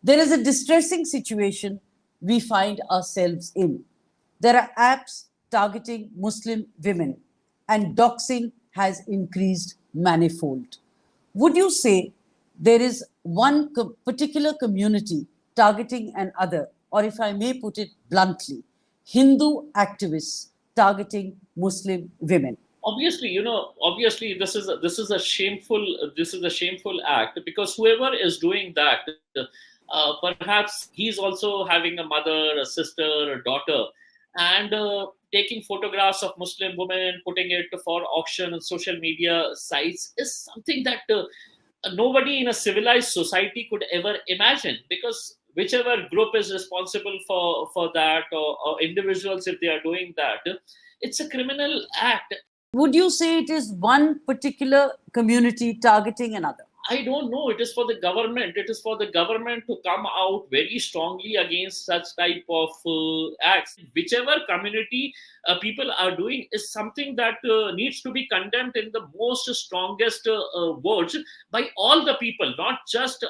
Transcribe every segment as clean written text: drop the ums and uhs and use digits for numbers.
There is a distressing situation we find ourselves in. There are apps targeting Muslim women, and doxing has increased manifold. Would you say there is one particular community targeting another, or if I may put it bluntly, Hindu activists targeting Muslim women? Obviously, obviously this is a shameful act, because whoever is doing that, perhaps he's also having a mother, a sister, a daughter, and taking photographs of Muslim women, putting it for auction on social media sites is something that nobody in a civilized society could ever imagine, because whichever group is responsible for that, or individuals, if they are doing that, it's a criminal act. Would you say it is one particular community targeting another? I don't know. It is for the government. It is for the government to come out very strongly against such type of acts. Whichever community people are doing is something that needs to be condemned in the most strongest words by all the people, not just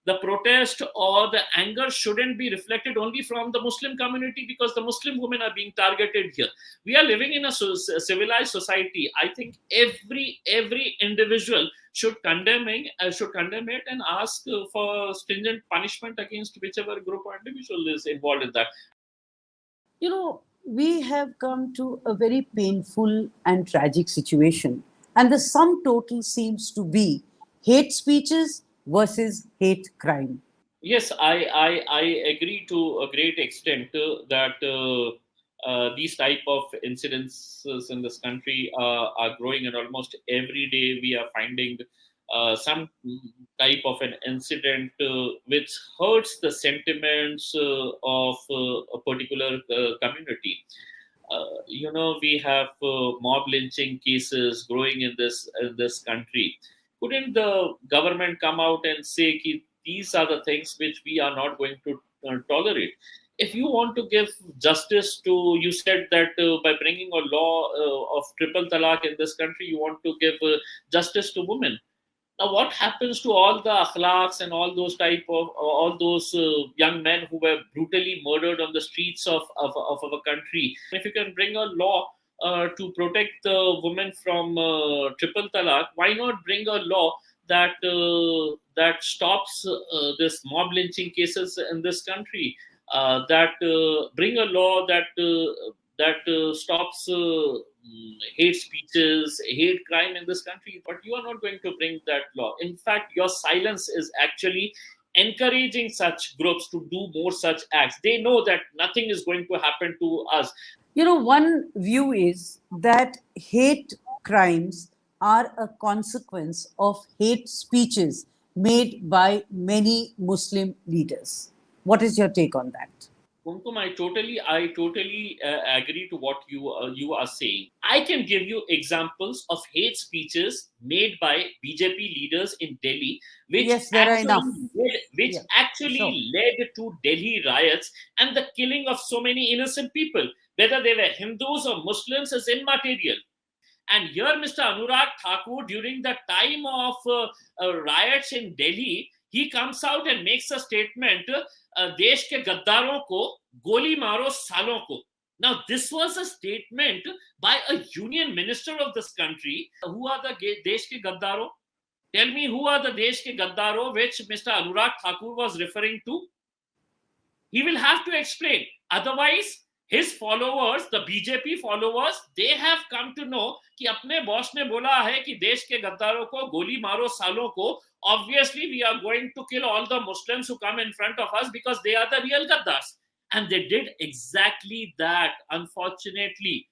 the protest or the anger shouldn't be reflected only from the Muslim community, because the Muslim women are being targeted here. We are living in a civilized society. I think every individual should condemn it and ask for stringent punishment against whichever group or individual is involved in that. We have come to a very painful and tragic situation, and the sum total seems to be hate speeches versus hate crime. Yes, I agree to a great extent that these type of incidences in this country are growing, and almost every day we are finding some type of an incident which hurts the sentiments of a particular community. We have mob lynching cases growing in this country. Couldn't the government come out and say ki, these are the things which we are not going to tolerate? If you want to give justice to, you said that by bringing a law of triple talaq in this country, you want to give justice to women. Now, what happens to all the akhlaqs and all those young men who were brutally murdered on the streets of our country? If you can bring a law to protect the women from triple talaq, why not bring a law that stops this mob lynching cases in this country? That bring a law that stops hate speeches, hate crime in this country. But you are not going to bring that law. In fact, your silence is actually encouraging such groups to do more such acts. They know that nothing is going to happen to us. One view is that hate crimes are a consequence of hate speeches made by many Muslim leaders. What is your take on that? Kumkum, I totally agree to what you are saying. I can give you examples of hate speeches made by BJP leaders in Delhi, Yes, there are enough. which Yeah, actually sure. led to Delhi riots and the killing of so many innocent people. Whether they were Hindus or Muslims is immaterial. And here, Mr. Anurag Thakur, during the time of riots in Delhi, he comes out and makes a statement, देश के गद्दारों को गोली मारो सालों को. Now, this was a statement by a union minister of this country. Who are the देश के गद्दारों? Tell me, who are the देश के गद्दारों which Mr. Anurag Thakur was referring to? He will have to explain. Otherwise, his followers, the BJP followers, they have come to know कि अपने boss ने बोला है कि देश के गद्दारों को गोली मारो सालों को. Obviously, we are going to kill all the Muslims who come in front of us because they are the real gaddars. And they did exactly that, unfortunately.